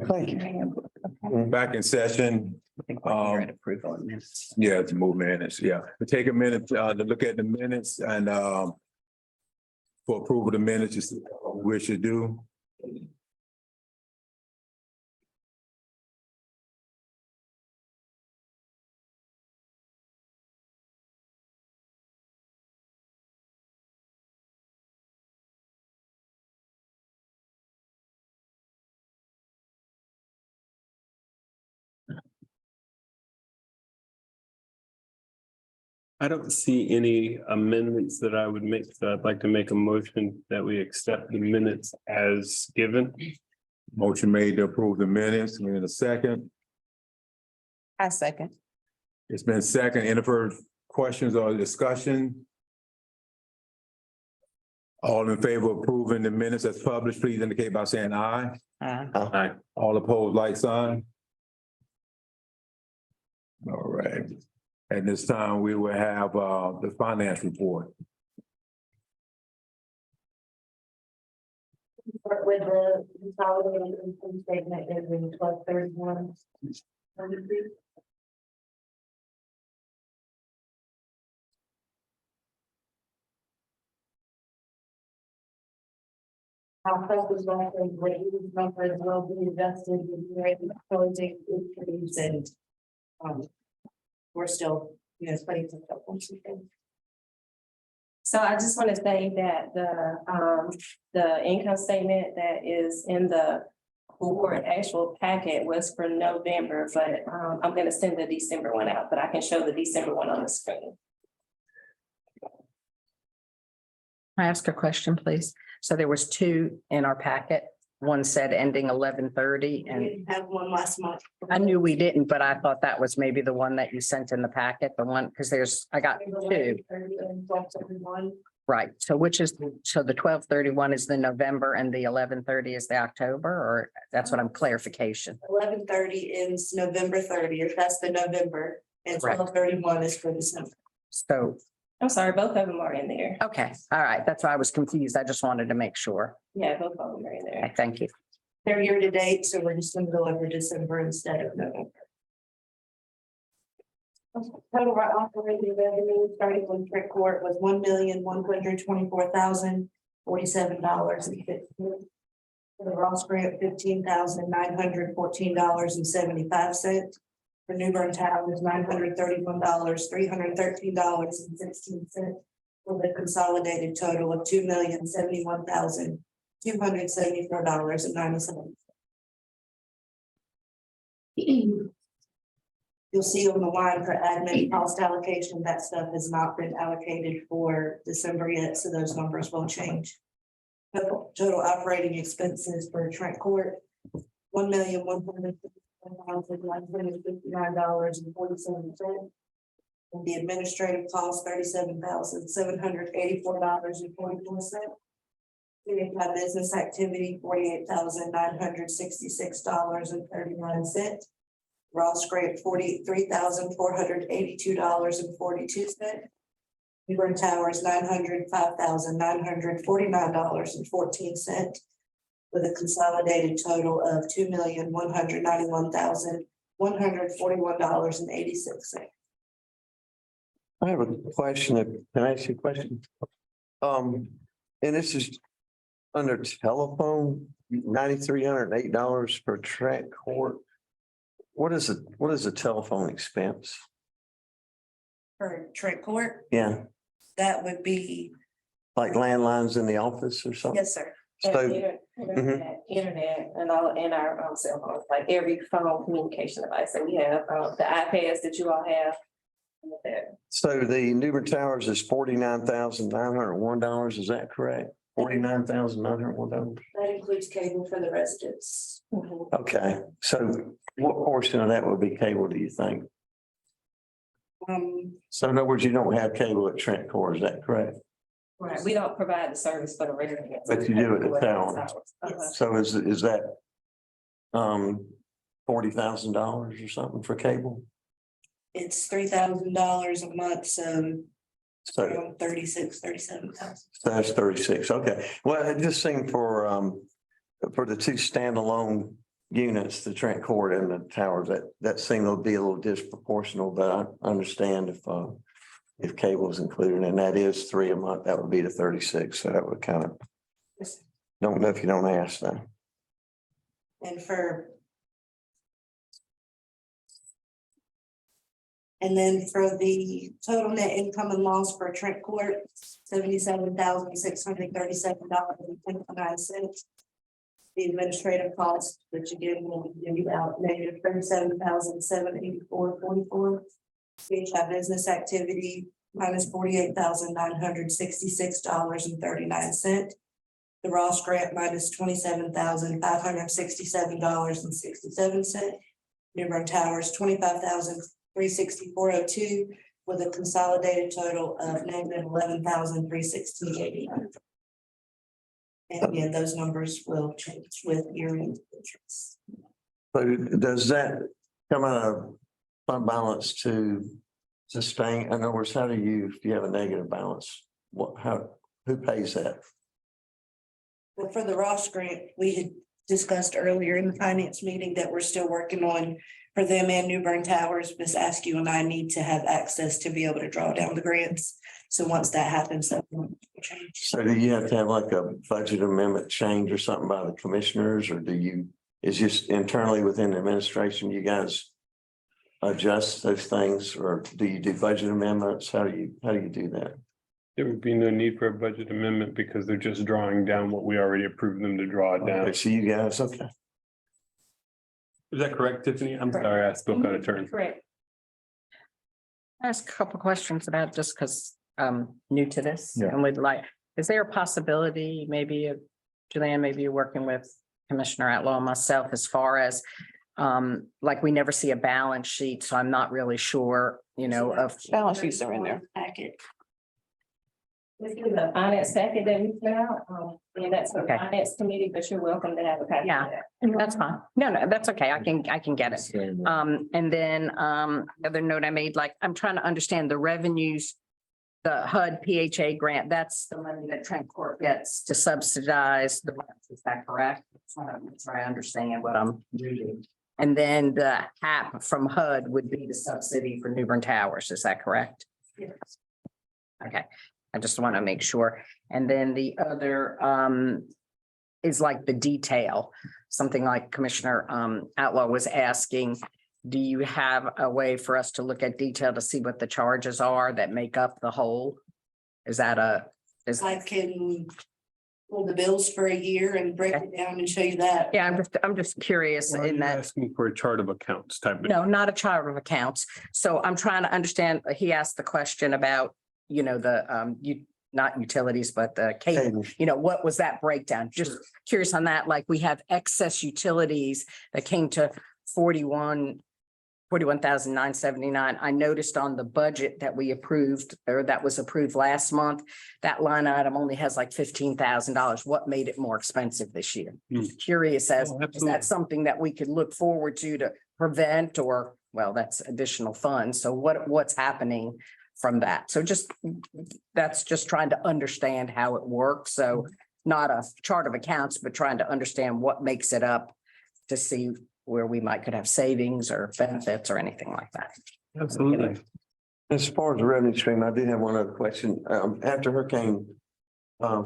Thank you. Back in session. Approval of minutes. Yeah, to move minutes, yeah. We take a minute to look at the minutes and for approval of the minutes, just what we should do. I don't see any amendments that I would make, so I'd like to make a motion that we accept the minutes as given. Motion made to approve the minutes. We're in a second. I second. It's been second. Any further questions or discussion? All in favor of approving the minutes as published, please indicate by saying aye. Aye. All opposed, like sign. All right. At this time, we will have the finance report. Start with the consolidated income statement is in 12/31. Our focus on these numbers will be adjusted with the rate of closing increase and we're still, putting some stuff on something. So I just want to say that the income statement that is in the board actual packet was for November, but I'm going to send the December one out, but I can show the December one on the screen. Can I ask a question, please? So there was two in our packet. One said ending 11:30 We and didn't have one last month. I knew we didn't, but I thought that was maybe the one that you sent in the packet, the one, because I got two. 11/30 and 12/31. Right. So so the 12/31 is the November and the 11/30 is the October, or that's what I'm clarification. 11/30 ends November 30th. That's the November, and Correct. 12/31 is for December. So, I'm sorry, both of them are in there. okay, all right. That's why I was confused. I just wanted to make sure. Yeah, both of them are in Okay, there. thank you. They're year to date, so we're just gonna go over December instead of November. Total operating revenue starting with Trick Court was $1,124,047.50. For the Ross Grant, $15,914.75. For New Bern Town is $931,313.16. For the consolidated total of $2,071,274.97. You'll see on the line for admin cost allocation, that stuff has not been allocated for December yet, so those numbers will change. Total operating expenses for Trent Court, $1,151,959.47. And the administrative cost, $37,784.44. By business activity, $48,966.39. Ross Grant, $43,482.42. New Bern Towers, $905,949.14. With a consolidated total of $2,191,141.86. I have a question. Can I ask you a question? And this is under telephone, $9,308 per track court. What is a telephone expense? For Trent Court, Yeah, that would be, like landlines in the office or something? yes, sir. So, Internet and all in our cell phones, like every phone communication device that we have, the iPads that you all have. so the New Bern Towers is $49,901. Is that correct? $49,901. That includes cable for the residents. Okay, so what portion of that would be cable, do you think? So in other words, you don't have cable at Trent Court, is that correct? Right, we don't provide the service for the residents. But you do at the tower. Uh-huh. So is that $40,000 or something for cable? It's $3,000 a month, so So around 37,000. that's 36. Okay. Well, it just seemed for the two standalone units, the Trent Court and the towers, that seemed to be a little disproportional, but I understand if cable is included, and that is 3 a month, that would be the 36, so that would kind of, don't know if you don't ask though. And for. And then for the total net income and loss for Trent Court, $77,637.29. The administrative cost, which again will give you out negative $37,784.44. CHI business activity minus $48,966.39. The Ross grant minus $27,567.67. New Bern Towers, $25,364.02, with a consolidated total of negative $11,316.89. And again, those numbers will change with year-end interest. But does that come out of fund balance to sustain? In other words, how do you, if you have a negative balance, who pays that? Well, for the Ross grant, we had discussed earlier in the finance meeting that we're still working on for them and New Bern Towers. Ms. Askew and I need to have access to be able to draw down the grants. So once that happens, that will change. So do you have to have like a budget amendment change or something by the commissioners, or is just internally within the administration, you guys adjust those things, or do you do budget amendments? How do you do that? There would be no need for a budget amendment because they're just drawing down what we already approved them to draw down. Okay, so you guys, okay. Is that correct, Tiffany? I'm sorry, I spoke out of turn. Correct. Ask a couple questions about just because I'm new to this Yeah. and would like, is there a possibility, maybe, Julianne, maybe you're working with Commissioner Outlaw and myself as far as like we never see a balance sheet, so I'm not really sure, of balance sheets are in there. Packet. This is the finance packet that we put out, and that's the Okay. finance committee, but you're welcome to have a copy. Yeah. of that. That's fine. No, that's okay. I can get it. And then the other note I made, like, I'm trying to understand the revenues. The HUD PHA grant, that's the money that Trent Court gets to subsidize the rents. Is that correct? So I understand what I'm reading. And then the HAP from HUD would be the subsidy for New Bern Towers. Is that correct? Yes. Okay, I just want to make sure. And then the other is like the detail, something like Commissioner Outlaw was asking. Do you have a way for us to look at detail to see what the charges are that make up the whole? Is that I can pull the bills for a year and break it down and show you that. yeah, I'm just curious Why are in you that. asking for a chart of accounts type of? No, not a chart of accounts. So I'm trying to understand, he asked the question about, not utilities, but the cable, what was that breakdown? Just curious on that, like we have excess utilities that came to 41,979. I noticed on the budget that we approved, or that was approved last month, that line item only has like $15,000. What made it more expensive this year? Curious as, Oh, is absolutely. that something that we could look forward to prevent, or, well, that's additional funds. So what's happening from that? So that's just trying to understand how it works. So not a chart of accounts, but trying to understand what makes it up to see where we could have savings or benefits or anything like that. Absolutely. As far as the revenue stream, I do have one other question. After Hurricane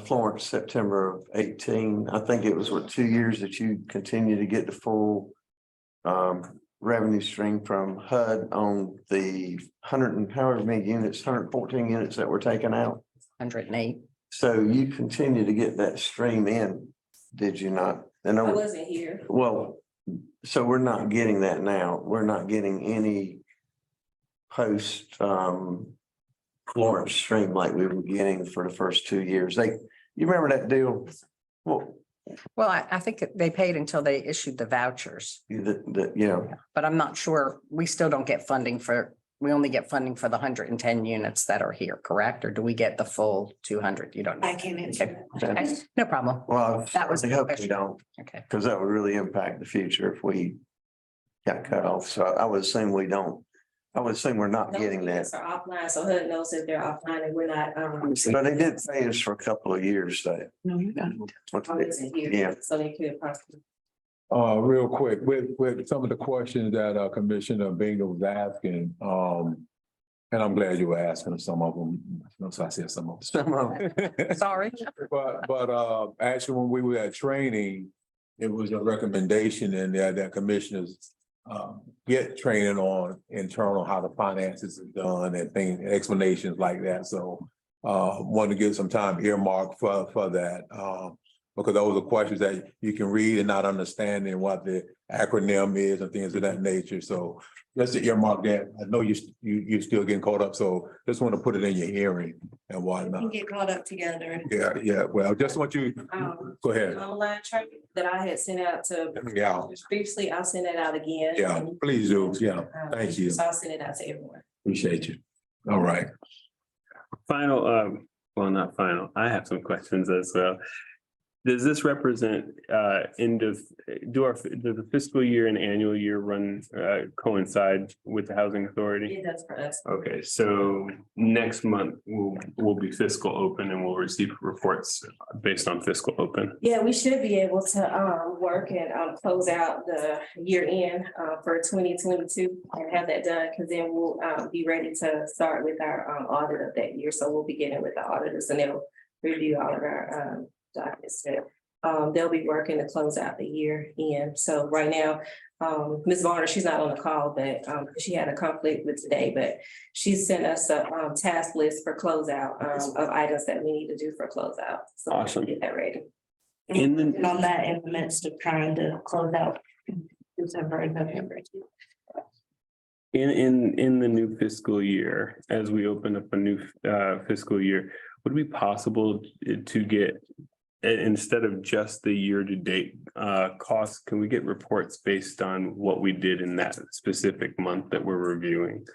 Florence, September of 18, I think it was 2 years that you continue to get the full revenue stream from HUD on the 100 and however many units, 114 units that were taken out. 108. So you continue to get that stream in, did you not? I wasn't here. Well, so we're not getting that now. We're not getting any post Florence stream like we were getting for the first 2 years. You remember that deal? Well, I think they paid until they issued the vouchers, but I'm not sure. We still don't get funding we only get funding for the 110 units that are here, correct? Or do we get the full 200? You don't know. I can answer that. Okay, no problem. well, That was I the hope we question. don't, Okay. because that would really impact the future if we got cut off. So I would assume we don't. I would assume we're not getting that. Those are offline, so HUD knows that they're offline and we're not, But they did pay us for a couple of years, though. No, you got it. I wasn't here, Yeah. so they could possibly. Real quick, with some of the questions that Commissioner Bingham was asking, and I'm glad you were asking some of them. So I said some of them. Sorry. But actually, when we were at training, it was a recommendation in there that commissioners get training on internal, how the finances are done and things, explanations like that. So want to give some time earmarked for that. Because those are questions that you can read and not understanding what the acronym is and things of that nature. So just to earmark that. I know you're still getting caught up, so just want to put it in your hearing and We can whatnot. get caught up together. Yeah, well, just want you, go ahead. Online training that I had sent out to Yeah, previously, I'll send that out again. yeah, please do. Yeah, thank you. So I'll send it out to everyone. Appreciate you. All right. Final, well, not final. I have some questions as well. Does this represent end of, do the fiscal year and annual year run coincide with the housing authority? It does for us. Okay, so next month will be fiscal open and we'll receive reports based on fiscal open. Yeah, we should be able to work and close out the year end for 2022 and have that done, because then we'll be ready to start with our audit of that year. So we'll be getting with the auditors and they'll review all of our documents. They'll be working to close out the year end. So right now, Ms. Varner, she's not on the call, but she had a conflict with today, but she sent us a task list for closeout of items that we need to do for closeout. So we'll Awesome. get that ready. And on that, in the midst of trying to close out December and November. In the new fiscal year, as we open up a new fiscal year, would it be possible to get, instead of just the year-to-date costs, can we get reports based on what we did in that specific month that we're reviewing?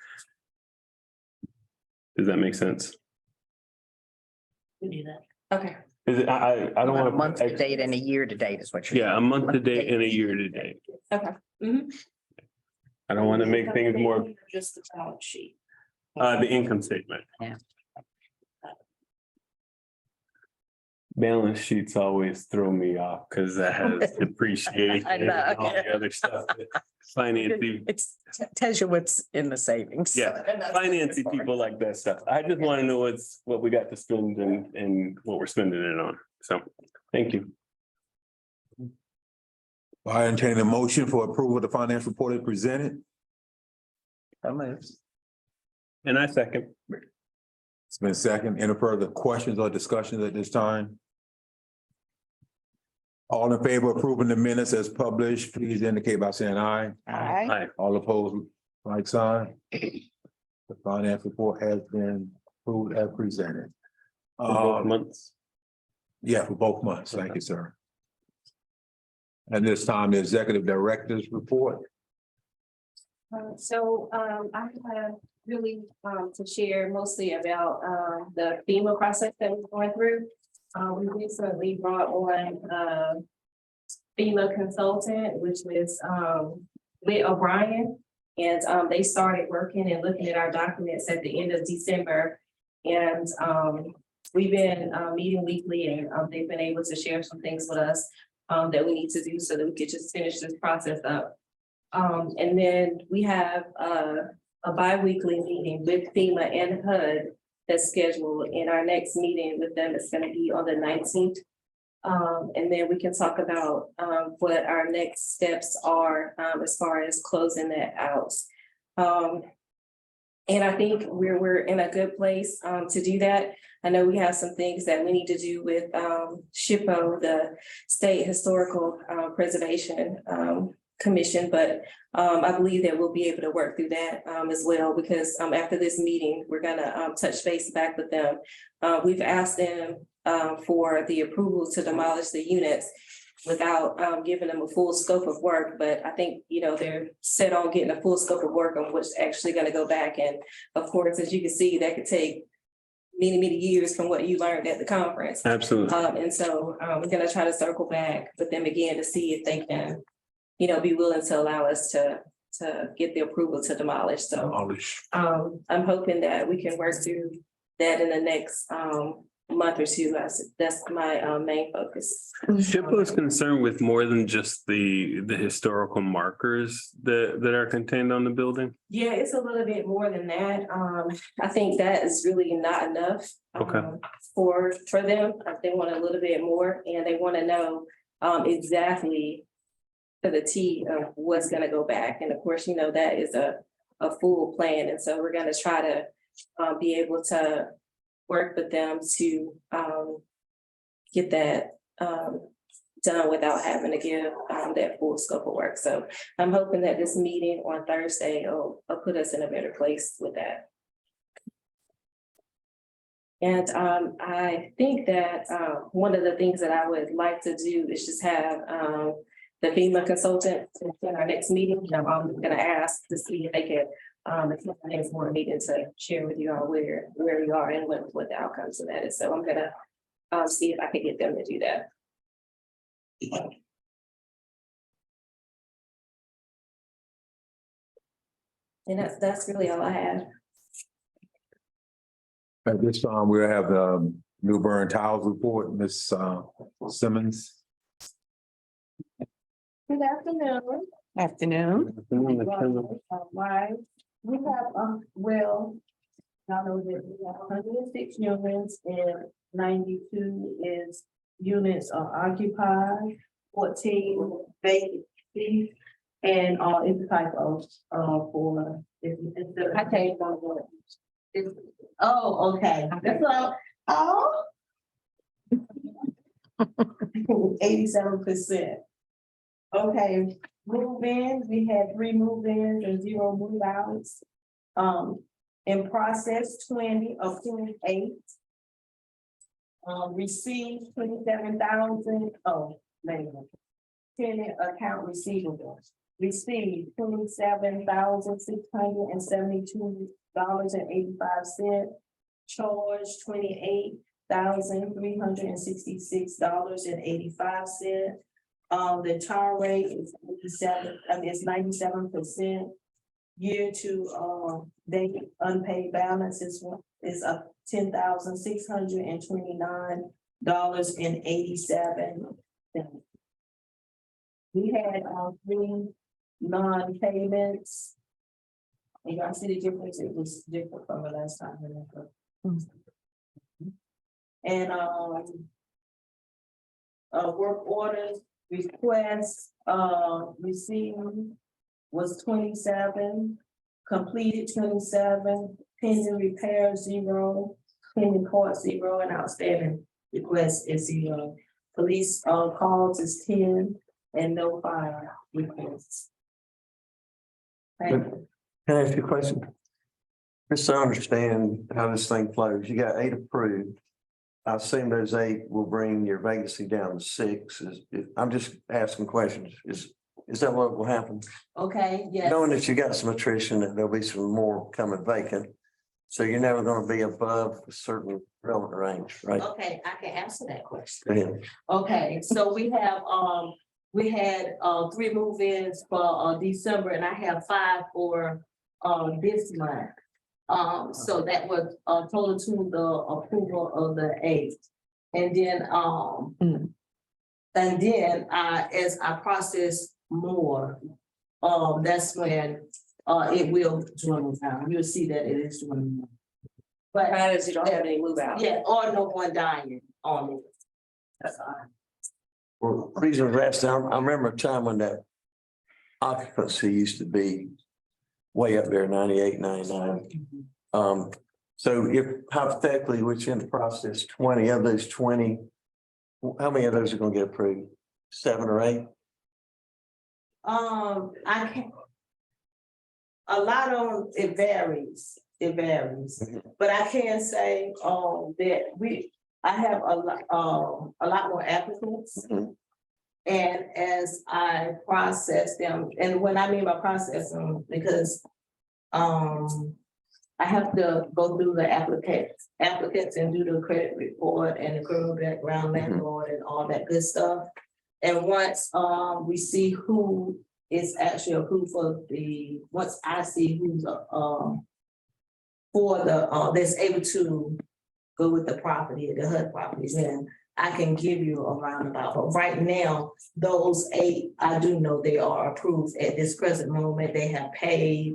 Does that make sense? We do that. Okay. Is it, I don't want A to. month to date and a year to date is what you're. Yeah, a month to date and a year to date. Okay. Mhm. I don't want to make things more, Just the balance sheet. the income statement. Yeah. Balance sheets always throw me off because that has depreciation I and know. all the other stuff. Financing, It's tells you what's in the savings. yeah, financing people like that stuff. I just want to know what we got to spend and what we're spending it on. So, thank you. I entertain a motion for approval of the finance report as presented. And I second. It's been second. Any further questions or discussions at this time? All in favor of approving the minutes as published, please indicate by saying aye. Aye. All opposed, like sign. The finance report has been approved as presented. For both months. Yeah, for both months. Thank you, sir. And this time, the executive director's report. So I have really to share mostly about the FEMA process that we're going through. We recently brought on FEMA consultant, which is Whit O'Brien. And they started working and looking at our documents at the end of December. And we've been meeting weekly, and they've been able to share some things with us that we need to do so that we could just finish this process up. And then we have a bi-weekly meeting with FEMA and HUD that's scheduled, and our next meeting with them is going to be on the 19th. And then we can talk about what our next steps are as far as closing that out. And I think we're in a good place to do that. I know we have some things that we need to do with SHPO, the State Historical Preservation Commission, but I believe that we'll be able to work through that as well, because after this meeting, we're gonna touch base back with them. We've asked them for the approval to demolish the units without giving them a full scope of work, but I think, you know, they're set on getting a full scope of work on what's actually gonna go back. And of course, as you can see, that could take many years from what you learned at the conference. Absolutely. And so we're gonna try to circle back with them again to see if they can, you know, be willing to allow us to get the approval to demolish. So I'm hoping that we can work through that in the next month or two. That's my main focus. SHPO is concerned with more than just the historical markers that are contained on the building? Yeah, it's a little bit more than that. I think that is really not enough. Okay. For them, they want a little bit more and they want to know exactly to the T of what's gonna go back. And of course, you know, that is a full plan. And so we're gonna try to be able to work with them to get that done without having to give that full scope of work. So I'm hoping that this meeting on Thursday will put us in a better place with that. And I think that one of the things that I would like to do is just have the FEMA consultant in our next meeting. I'm gonna ask to see if they could if next board meeting to share with you all where we are and what the outcomes of that is. So I'm gonna see if I can get them to do that. And that's really all I had. At this time, we'll have the New Bern Tiles report, Ms. Simmons. Good afternoon. Afternoon. Why, we have, well, y'all know that we have 106 units and 92 is units are occupied, 14 vacant, and it's a type of, for, I can't go what. Oh, okay, that's all, oh. 87%. Okay, move-ins, we had 3 move-ins and 0 move-outs. In process, 20 of 28. Received 27,000, maybe. Tenant account receivables. Received $27,672.85. Charged $28,366.85. The turn rate is 97%. Year to vacant unpaid balance is up $10,629.87. We had 3 non-payments. And y'all see the difference, it was different from the last time. And work orders requests received was 27, completed 27, pending repair 0, pending part 0, and outstanding request is 0. Police calls is 10, and no fire requests. Thank you. Can I ask you a question? Just to understand how this thing flows, you got 8 approved. I assume those 8 will bring your vacancy down to 6. I'm just asking questions. Is that what will happen? Okay, yes. Knowing that you got some attrition, and there'll be some more coming vacant. So you're never gonna be above a certain relevant range, right? Okay, I can answer that question. Go ahead. Okay, so we had 3 move-ins for December, and I have 5 for this month. So that was total to the approval of the 8. And then as I process more, that's when it will dwindle down. You'll see that it is dwindling down. But Provided you don't have any move out. yeah, or no one dying on me. That's all. Well, reason for asking, I remember a time when that occupancy used to be way up there, 98, 99. So if hypothetically, which in the process, 20 of those 20, how many of those are gonna get approved? 7 or 8? I can't. A lot of it varies, but I can say, that I have a lot more applicants. Mhm. And as I process them, and when I mean by process them, because, I have to go through the applicants and do the credit report and the criminal background landlord and all that good stuff. And once, we see who is actually approved once I see who's, for the, that's able to go with the property, the HUD properties, then I can give you a roundabout. But right now, those 8, I do know they are approved at this present moment. They have paid.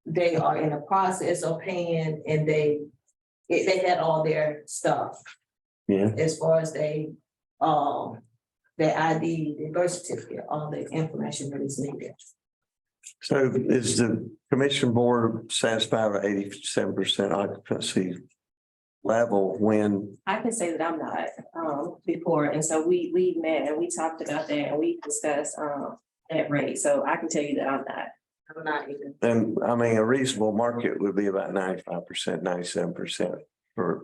They are in the process of paying, and they had all their stuff Yeah, as far as their ID, their birth certificate, all the information that is needed. so is the commission board satisfied with 87% occupancy level when, I can say that I'm not, before, and so we met and we talked about that and we discussed, that rate, so I can tell you that I'm not. I'm not even. and I mean, a reasonable market would be about 95%, 97% for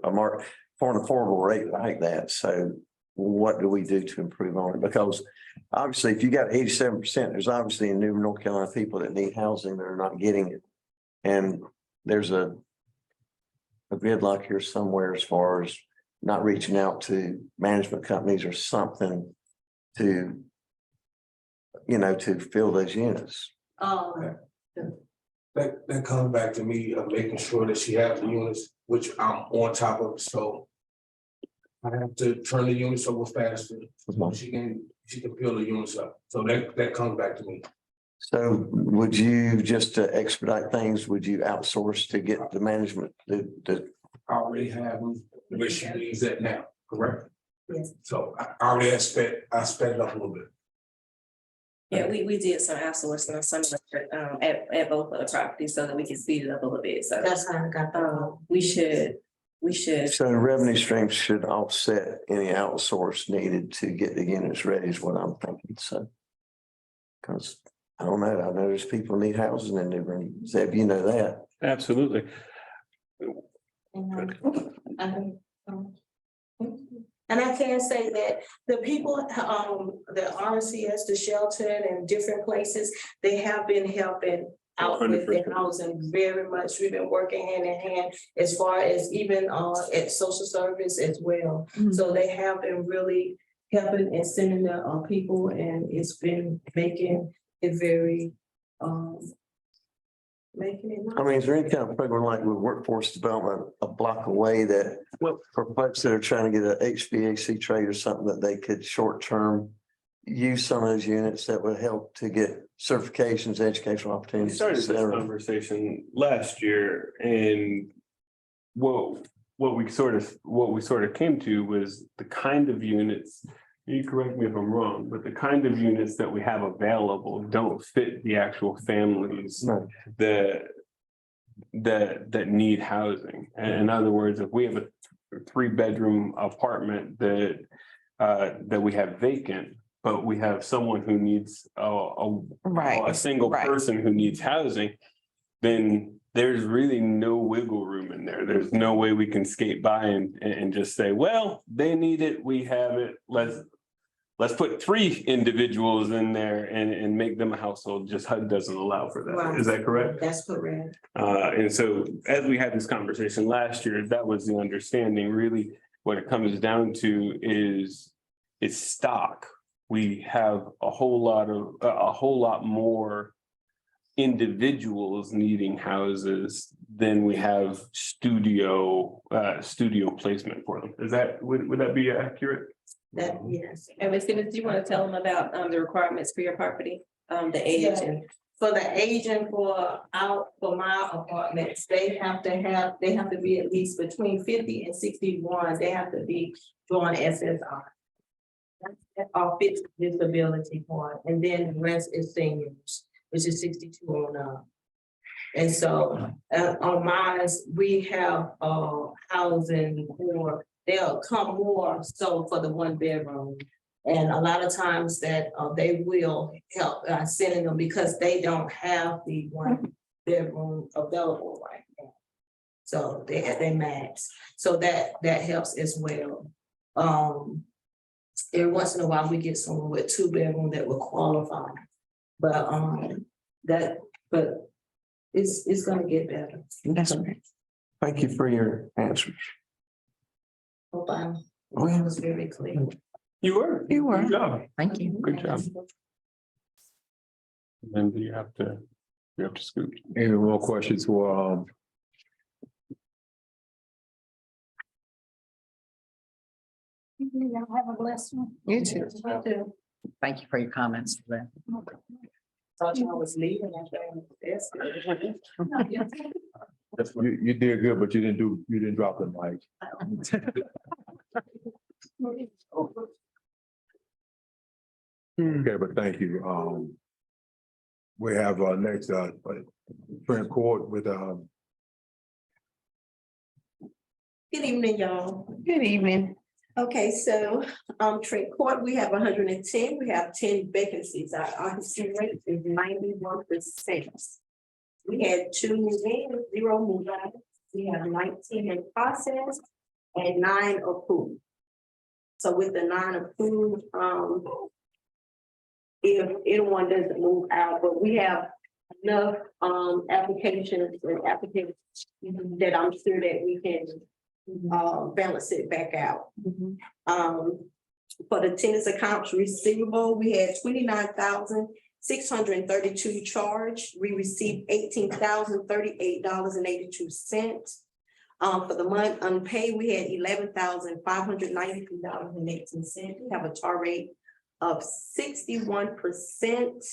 for an affordable rate like that. So what do we do to improve on it? Because obviously, if you got 87%, there's obviously in New North Carolina people that need housing that are not getting it. And there's a gridlock here somewhere as far as not reaching out to management companies or something to, to fill those units. That comes back to me of making sure that she has the units, which I'm on top of, so. I have to turn the units over faster, so she can fill the units up, so that comes back to me. So would you, just to expedite things, would you outsource to get the management, the I already have where she needs that now, correct? Yes. So I already have sped it up a little bit. Yeah, we did some outsourcing on some of the, at both of the properties so that we can speed it up a little bit, so. That's how I got that. We should. so the revenue streams should offset any outsource needed to get the units ready is what I'm thinking, so. Cause I don't know, I know there's people need housing in New Bern, Zeb, you know that. Absolutely. And I can say that the people, the RCS, the shelter and different places, they have been helping out with the 100%. housing very much. We've been working hand in hand as far as even at social service as well. So they have been really helping and sending the people, and it's been making it very making it. I mean, is there any kind of program like with workforce development a block away that, well, for folks that are trying to get an HVAC trade or something that they could short-term use some of those units that would help to get certifications, educational We opportunities, started et this cetera? conversation last year, and what we sort of came to was the kind of units. You correct me if I'm wrong, but the kind of units that we have available don't fit the actual families Right. that need housing. And in other words, if we have a 3-bedroom apartment that we have vacant, but we have someone who needs a single person who needs housing, then there's really no wiggle room in there. There's no way we can skate by and just say, well, they need it, we have it, let's put 3 individuals in there and make them a household. Just HUD doesn't allow for that. Right. Is that correct? That's correct. And so as we had this conversation last year, that was the understanding. Really, what it comes down to is stock. We have a whole lot more individuals needing houses than we have studio placement for them. Would that be accurate? That, yes. And Ms. Stevens, do you want to tell them about, the requirements for your property, the age and? For the agent for my apartments, they have to be at least between 50 and 61. They have to be doing SSI. That's our fixed disability part, and then the rest is seniors, which is 62 on up. And so on mine, we have housing for, they'll come more so for the 1-bedroom. And a lot of times that they will help sending them because they don't have the 1-bedroom available right now. So they max. So that helps as well. Every once in a while we get someone with 2-bedroom that will qualify. But it's gonna get better. That's right. Thank you for your answers. Hope I was very clear. You were. Good job. Thank you. Good job. Then you have to scoot. Any more questions for Y'all have a blessed one. You too. Thank you for your comments. Thought y'all was leaving. You did good, but you didn't drop the mic. Okay, but thank you. We have next Trent Court with Good evening, y'all. Good evening. Okay, so, Trent Court, we have 110, we have 10 vacancies. Our occupancy rate is 91%. We had 2 move in, 0 move out. We have 19 in process and 9 approved. So with the 9 approved, if anyone doesn't move out, but we have enough, applications and applicants that I'm sure that we can balance it back out. For the tenants accounts receivable, we had 29,632 charged. We received $18,038.82. For the month unpaid, we had $11,593.18. We have a tar rate of 61%.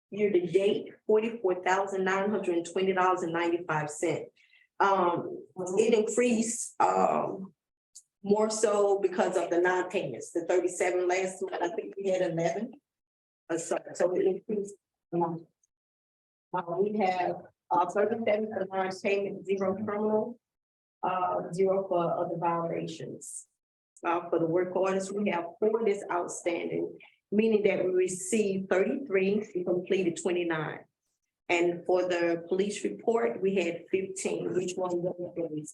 Year to date, $44,920.95. It increased more so because of the non-payments, the 37 last month, I think we had 11. So it increased. We have 37 for non-payment, 0 criminal, 0 for other violations. For the work orders, we have 4 that's outstanding, meaning that we received 33, we completed 29. And for the police report, we had 15, which one was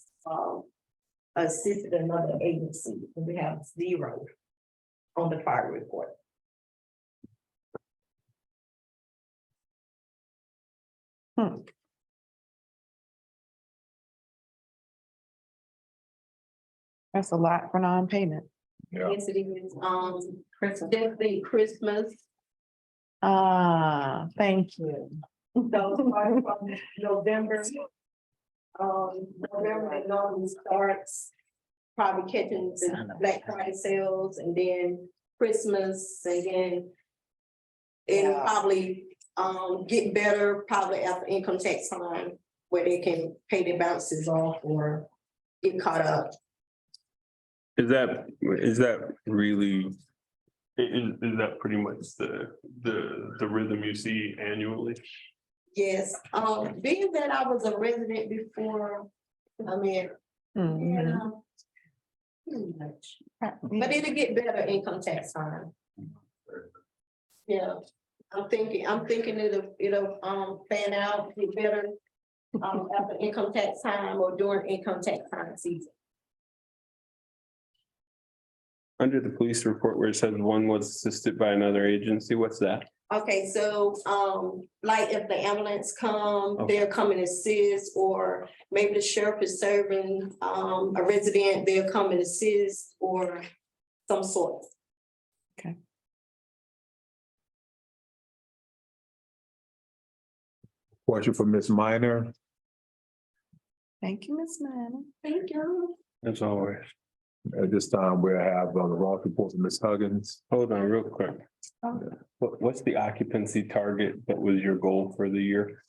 assisted another agency, and we have 0 on the fire report. That's a lot for non-payment. Yeah. Yes, it is, definitely Christmas. Thank you. So starting from November. November it normally starts probably catching the Black Friday sales and then Christmas and then it'll probably get better probably after income tax time where they can pay their bounces off or get caught up. Is that really? Is that pretty much the rhythm you see annually? Yes, being that I was a resident before, I mean, yeah. Pretty much. But it'll get better income tax time. Yeah, I'm thinking it'll pan out, get better after income tax time or during income tax time season. Under the police report where it says one was assisted by another agency, what's that? Okay, so like if the ambulance come, Okay. they'll come and assist, or maybe the sheriff is serving a resident, they'll come and assist or some sort. Question for Ms. Minor. Thank you, Ms. Manning. Thank you. As always. At this time, we'll have the Ross report from Ms. Huggins. Hold on real quick. What's the occupancy target that was your goal for the year?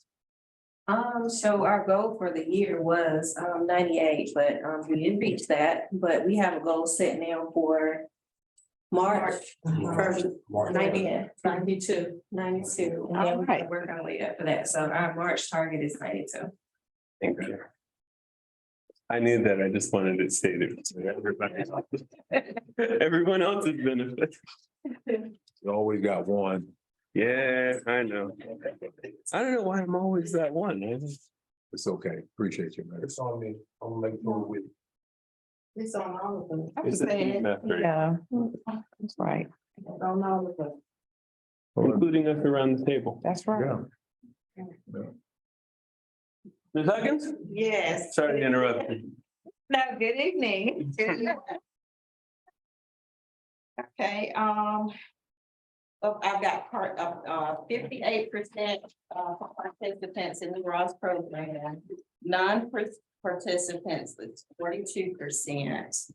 So our goal for the year was 98, but we didn't reach that, but we have a goal set now for March. First, 92. And then we can work our way up for that. So our March target is 92. Thank you. I knew that. I just wanted it stated. Everyone else's benefit. You always got one. Yeah, I know. I don't know why I'm always that one. It's okay. Appreciate you, man. It's on me. I'm gonna make sure with. It's on all of them. It's a team effort, Yeah, that's right. It's on all of them. including us around the table. That's right. Yeah. Ms. Huggins? Yes. Sorry to interrupt you. No, good evening. Okay, I've got part of 58% participants in the Ross program, non-participants, it's 42%.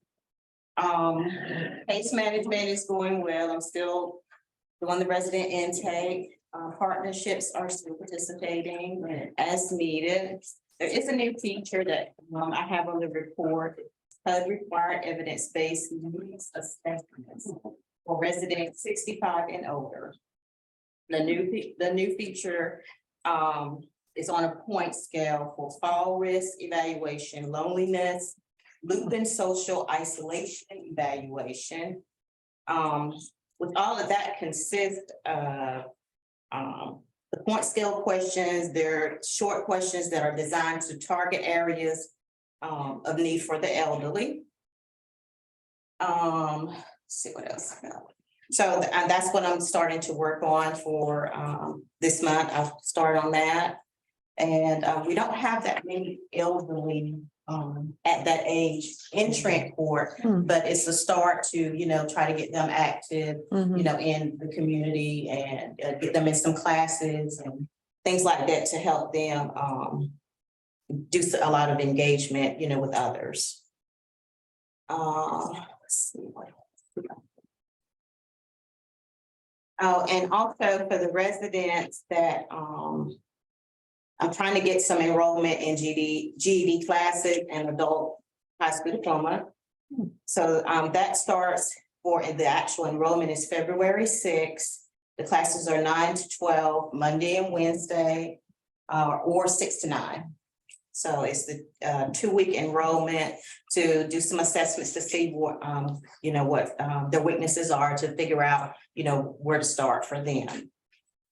Case management is going well. I'm still doing the resident intake. Partnerships are still participating as needed. There is a new feature that I have on the report. HUD required evidence-based needs assessments for residents 65 and older. The new feature is on a point scale for fall risk evaluation, loneliness, Lupin social isolation evaluation. With all of that consists of the point scale questions. They're short questions that are designed to target areas of need for the elderly. Let's see what else. So that's what I'm starting to work on for this month. I've started on that. And we don't have that many elderly at that age in Trent Court, but it's a start to, try to get them active, in the community and get them in some classes and things like that to help them do a lot of engagement, with others. Let's see what else. Oh, and also for the residents that I'm trying to get some enrollment in GED classes and adult high school diploma. So that starts for the actual enrollment is February 6th. The classes are 9 to 12, Monday and Wednesday, or 6 to 9. So it's the 2-week enrollment to do some assessments to see what, what their weaknesses are, to figure out, where to start for them.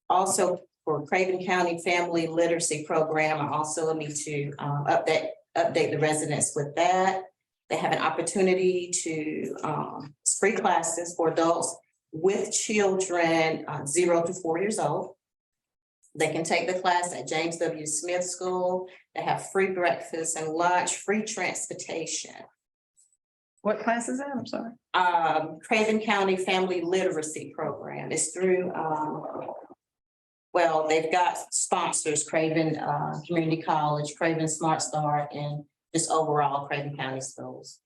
Also, for Craven County Family Literacy Program, I also need to update the residents with that. They have an opportunity to free classes for adults with children 0 to 4 years old. They can take the class at James W. Smith School. They have free breakfast and lunch, free transportation. What class is that? I'm sorry. Craven County Family Literacy Program. It's through well, they've got sponsors, Craven Community College, Craven Smart Start, and just overall Craven County Schools.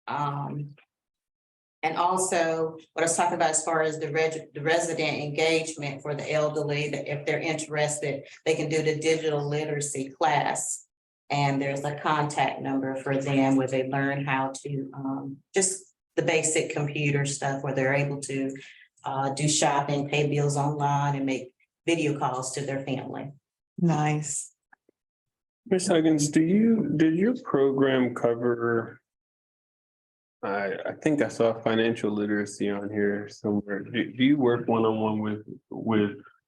And also what I was talking about as far as the resident engagement for the elderly, that if they're interested, they can do the digital literacy class. And there's a contact number for them where they learn how to just the basic computer stuff, where they're able to do shopping, pay bills online, and make video calls to their family. Nice. Ms. Huggins, did your program cover? I think I saw financial literacy on here somewhere. Do you work one-on-one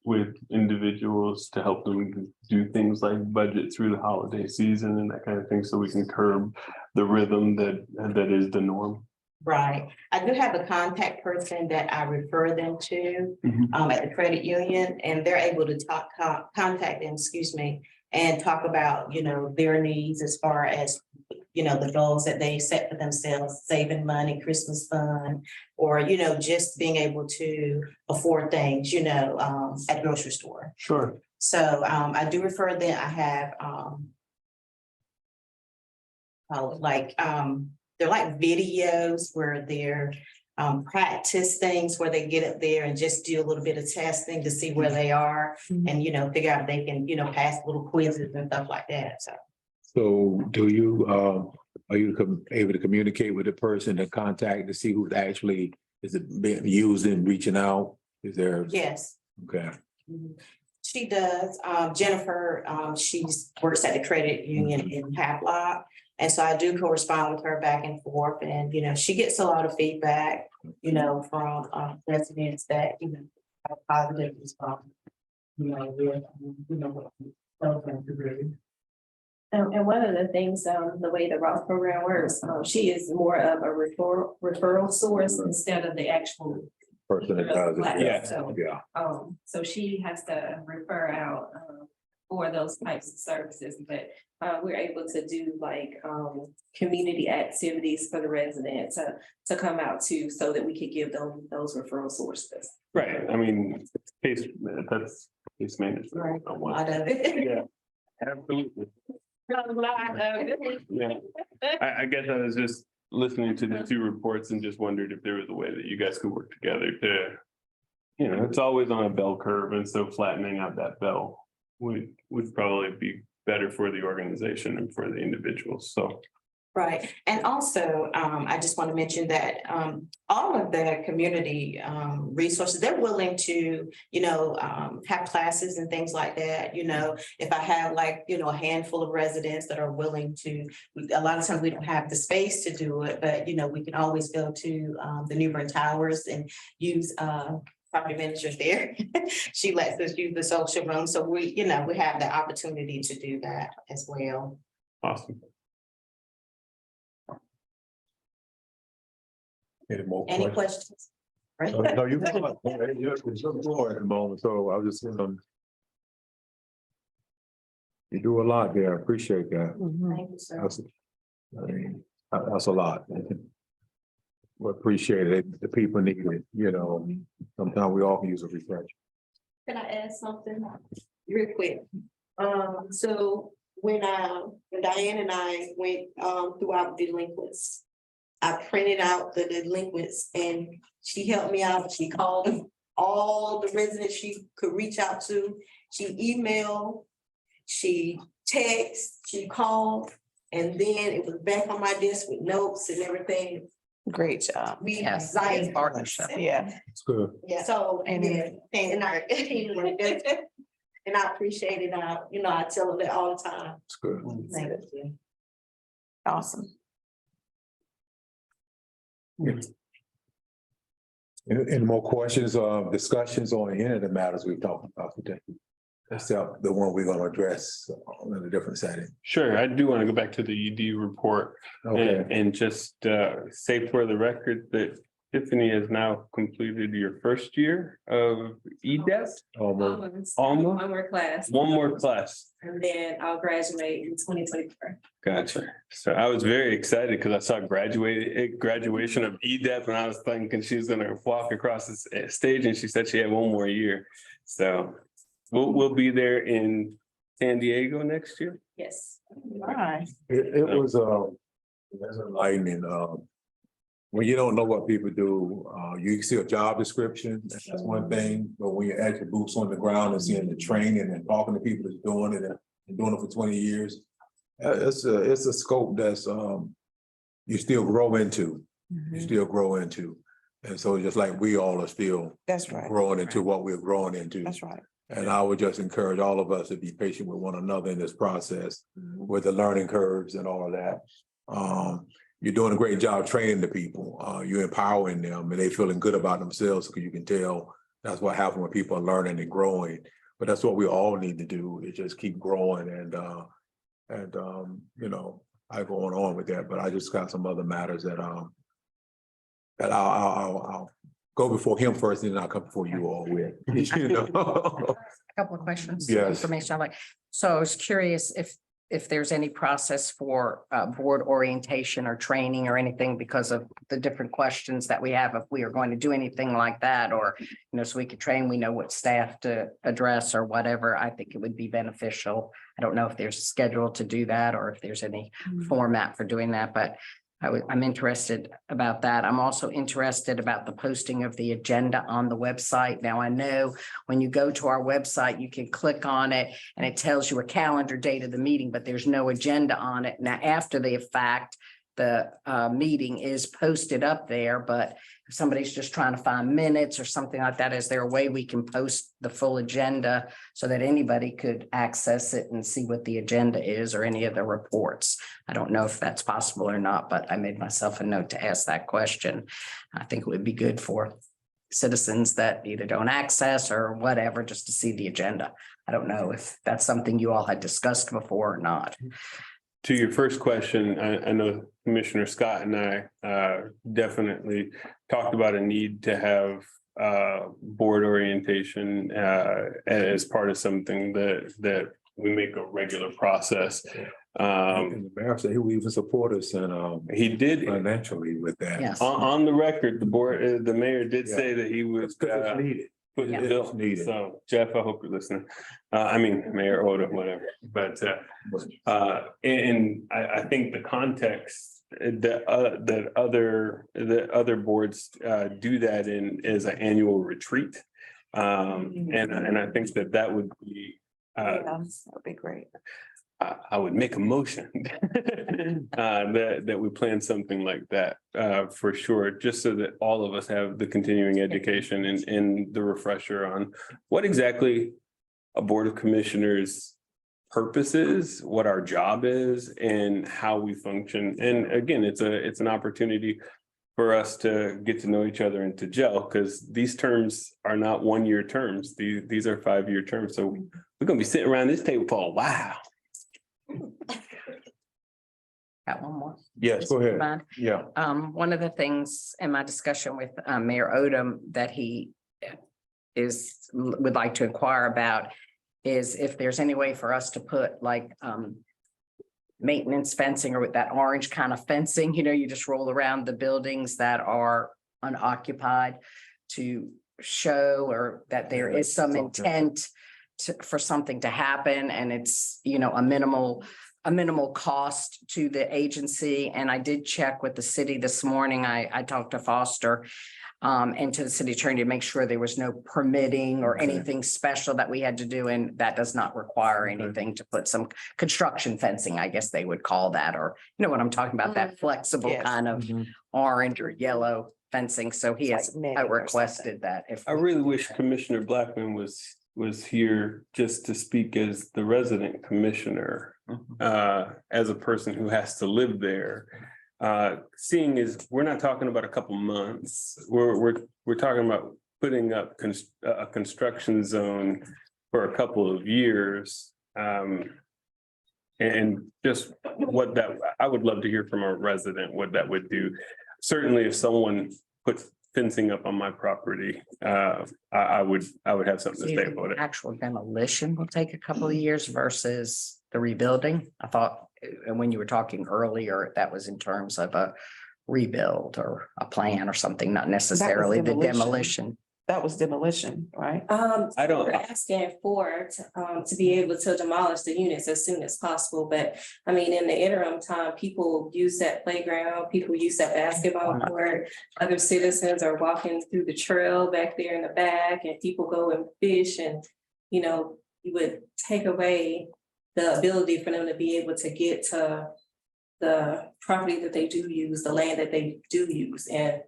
with individuals to help them do things like budget through the holiday season and that kind of thing, so we can curb the rhythm that is the norm? Right. I do have a contact person that I refer them to at the credit union, and they're able to contact them, and talk about, their needs as far as, the goals that they set for themselves, saving money, Christmas fund, or, just being able to afford things, at the grocery store. Sure. So I do refer them. I have they're like videos where they're practice things, where they get up there and just do a little bit of testing to see where they are, and figure out if they can pass little quizzes and stuff like that. So do you are you able to communicate with the person to contact to see who's actually is it being used and reaching out? Is there? Yes. Okay. She does. Jennifer, she works at the credit union in Havelock. And so I do correspond with her back and forth, and, she gets a lot of feedback, from residents that, have positive response, with, what we tell them to do. And one of the things, the way the Ross program works, she is more of a referral source instead of the actual Person that does it. Yeah. So, Yeah. so she has to refer out for those types of services, but we're able to do like community activities for the residents to come out to, so that we could give them those referral sources. Right. I mean, that's case management. Right. A lot of it. Yeah, absolutely. Yeah, I guess I was just listening to the two reports and just wondered if there was a way that you guys could work together to. It's always on a bell curve, and so flattening out that bell would probably be better for the organization and for the individuals, so. Right, and also, I just want to mention that, all of the community, resources, they're willing to, have classes and things like that, if I have like, a handful of residents that are willing to, a lot of times we don't have the space to do it, but, we can always go to, the New Bern Towers and use, property managers there. She lets us use the social room, so we have the opportunity to do that as well. Awesome. Any more Questions? Right? No, you. It's the floor at the moment, so I was just, you do a lot there. I appreciate that. Thank you, sir. That's a lot. We appreciate it. The people need it, sometimes we all can use a refresh. Can I add something real quick? So when Diane and I went through our delinquents, I printed out the delinquents and she helped me out. She called all the residents she could reach out to. She emailed, she texted, she called, and then it was back on my desk with notes and everything. Great job. We Yes, like partnership. Yeah. It's good. Yeah, so, And- yeah, and I, and I appreciate it. I tell her that all the time. It's good. Thank you. Awesome. Any more questions or discussions on any of the matters we've talked about today? Except the one we're gonna address in a different setting. Sure, I do want to go back to the ED report Okay, and just say for the record that Tiffany has now completed your first year of EDEP. Almost. One more class, One more class. and then I'll graduate in 2024. Gotcha. So I was very excited because I saw graduation of EDEP and I was thinking she was gonna walk across the stage and she said she had one more year. So we'll be there in San Diego next year. Yes. All right. it was it's enlightening, when you don't know what people do, you can see a job description, that's one thing, but when you're actually boots on the ground and seeing the training and talking to people that's doing it and doing it for 20 years, it's a scope that's, you still grow into, And so just like we all are still That's right. growing into what we're growing into. That's right. And I would just encourage all of us to be patient with one another in this process, with the learning curves and all of that. You're doing a great job training the people. You're empowering them and they feeling good about themselves because you can tell that's what happens when people are learning and growing. But that's what we all need to do, is just keep growing and I go on with that, but I just got some other matters that I'll go before him first, and then I'll come before you all with. A couple of questions. Yes. Information I like. So I was curious if there's any process for board orientation or training or anything because of the different questions that we have, if we are going to do anything like that, or, so we could train, we know what staff to address or whatever. I think it would be beneficial. I don't know if there's a schedule to do that or if there's any format for doing that, but I'm interested about that. I'm also interested about the posting of the agenda on the website. Now, I know when you go to our website, you can click on it and it tells you a calendar date of the meeting, but there's no agenda on it. Now, after the fact, the meeting is posted up there, but if somebody's just trying to find minutes or something like that, is there a way we can post the full agenda so that anybody could access it and see what the agenda is or any of the reports? I don't know if that's possible or not, but I made myself a note to ask that question. I think it would be good for citizens that either don't access or whatever, just to see the agenda. I don't know if that's something you all had discussed before or not. To your first question, I know Commissioner Scott and I definitely talked about a need to have board orientation as part of something that we make a regular process. And the mayor said he would even support us and He did financially with that. Yes. on the record, the mayor did say that he was It's needed. put Yeah. the bill. It's needed. So Jeff, I hope you're listening. I mean, Mayor Odom, whatever, but and I think the context that the other boards do that in is an annual retreat. And I think that would be That'd be great. I would make a motion that we plan something like that for sure, just so that all of us have the continuing education and the refresher on what exactly a Board of Commissioners purpose is, what our job is, and how we function. And again, it's an opportunity for us to get to know each other and to gel, because these terms are not 1-year terms. These are 5-year terms. So we're gonna be sitting around this table for a while. Got one more. Yes, go ahead. Mind? Yeah. One of the things in my discussion with Mayor Odom that he would like to inquire about is if there's any way for us to put like maintenance fencing or with that orange kind of fencing, you just roll around the buildings that are unoccupied to show or that there is some intent for something to happen, and it's, a minimal cost to the agency. And I did check with the city this morning. I talked to Foster and to the city attorney to make sure there was no permitting or anything special that we had to do. And that does not require anything to put some construction fencing, I guess they would call that, or you know what I'm talking about, that flexible Yes. kind of orange or yellow fencing. So he has Like netting or requested that if I really wish Commissioner Blackman was here just to speak as the resident commissioner, as a person who has to live there. Seeing is, we're not talking about a couple months. We're talking about putting up a construction zone for a couple of years. And just what that, I would love to hear from a resident, what that would do. Certainly if someone puts fencing up on my property, I would have something to say about it. actual demolition will take a couple of years versus the rebuilding. I thought, and when you were talking earlier, that was in terms of a rebuild or a plan or something, not necessarily the demolition. That was demolition, right? I don't- We're asking for to be able to demolish the units as soon as possible, but I mean, in the interim time, people use that playground, people use that basketball court. Other citizens are walking through the trail back there in the back, and people go and fish, and you would take away the ability for them to be able to get to the property that they do use, the land that they do use. And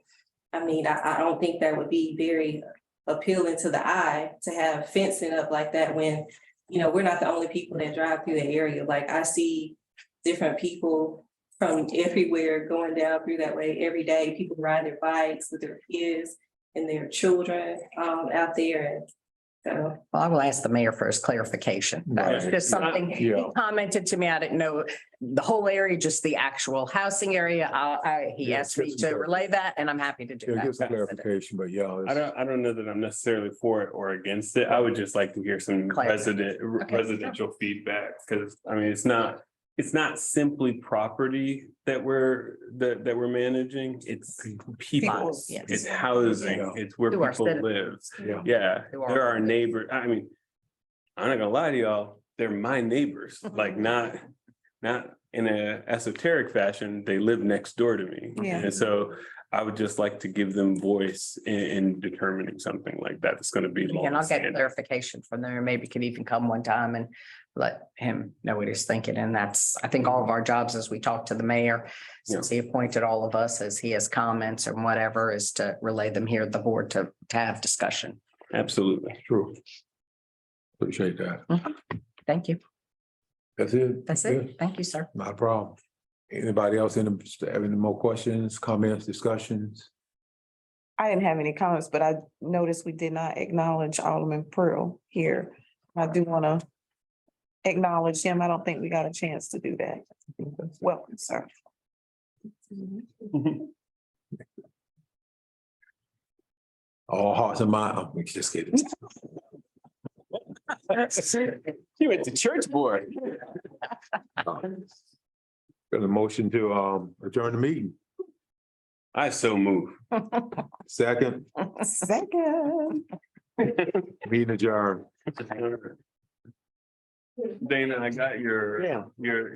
I mean, I don't think that would be very appealing to the eye to have fencing up like that when, we're not the only people that drive through the area. Like I see different people from everywhere going down through that way every day. People ride their bikes with their kids and their children out there. And so. Well, I will ask the mayor for his clarification. That was Right. just something he Yeah. commented to me. I didn't know the whole area, just the actual housing area. He Yeah, asked me get some to relay that, and I'm happy to do Yeah, get some that. clarification, but yeah. it's- I don't know that I'm necessarily for it or against it. I would just like to hear some residential feedback, because I mean, it's not simply property that we're managing, it's people, Yes. it's housing, Yeah. it's where To our people citizens. live. Yeah. Yeah, Who are- they're our neighbor. I mean, I'm not gonna lie to y'all, they're my neighbors, like not in a esoteric fashion, they live next door to me. Yeah. And so I would just like to give them voice in determining something like that. It's gonna be. And I'll get long-standing. clarification from there. Maybe could even come one time and let him know what he's thinking. And that's, I think, all of our jobs as we talk to the mayor, since he appointed all of us, as he has comments and whatever, is to relay them here at the board to have discussion. Absolutely. True. Appreciate that. Thank you. That's it? That's Yeah, it. Thank you, sir. Not a problem. Anybody else have any more questions, comments, discussions? I didn't have any comments, but I noticed we did not acknowledge Alderman Pearl here. I do want to acknowledge him. I don't think we got a chance to do that. Welcome, sir. All hearts and minds, we just kidding. You went to church board. Got a motion to adjourn the meeting. I so move. Second, Second. Meeting adjourned. Dana, I got Yeah. your